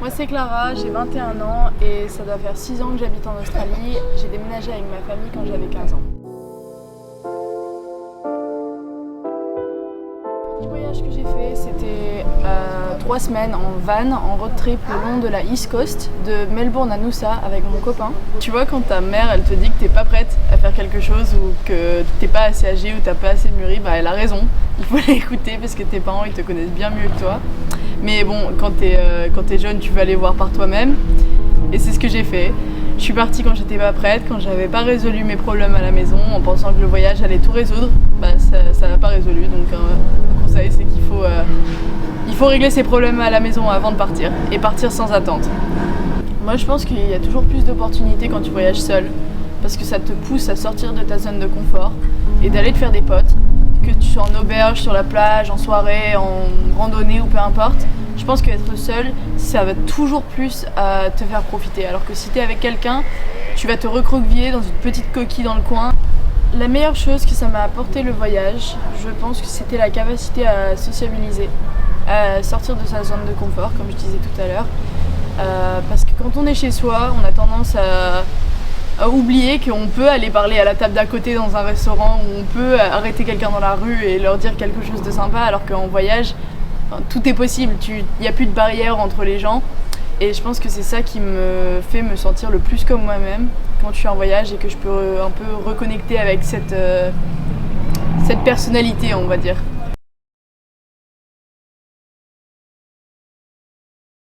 Moi c'est Clara, j'ai 21 ans et ça doit faire 6 ans que j'habite en Australie. J'ai déménagé avec ma famille quand j'avais 15 ans. Le voyage que j'ai fait, c'était 3 semaines en van, en road trip le long de la East Coast, de Melbourne à Noosa avec mon copain. Tu vois, quand ta mère elle te dit que t'es pas prête à faire quelque chose ou que t'es pas assez âgée ou t'as pas assez mûri, bah elle a raison. Il faut l'écouter parce que tes parents ils te connaissent bien mieux que toi. Mais bon, quand t'es jeune, tu vas aller voir par toi-même. Et c'est ce que j'ai fait. Je suis partie quand j'étais pas prête, quand j'avais pas résolu mes problèmes à la maison, en pensant que le voyage allait tout résoudre. Bah ça l'a pas résolu, donc le conseil c'est qu'il faut régler ses problèmes à la maison avant de partir, et partir sans attente. Moi je pense qu'il y a toujours plus d'opportunités quand tu voyages seul, parce que ça te pousse à sortir de ta zone de confort et d'aller te faire des potes, que tu sois en auberge, sur la plage, en soirée, en randonnée ou peu importe. Je pense qu'être seul, ça va toujours plus te faire profiter. Alors que si tu es avec quelqu'un, tu vas te recroqueviller dans une petite coquille dans le coin. La meilleure chose que ça m'a apporté le voyage, je pense que c'était la capacité à sociabiliser, à sortir de sa zone de confort, comme je disais tout à l'heure. Parce que quand on est chez soi, on a tendance à oublier qu'on peut aller parler à la table d'à côté dans un restaurant, ou on peut arrêter quelqu'un dans la rue et leur dire quelque chose de sympa, alors qu'en voyage, tout est possible, il n'y a plus de barrière entre les gens. Et je pense que c'est ça qui me fait me sentir le plus comme moi-même quand je suis en voyage et que je peux un peu reconnecter avec cette personnalité, on va dire.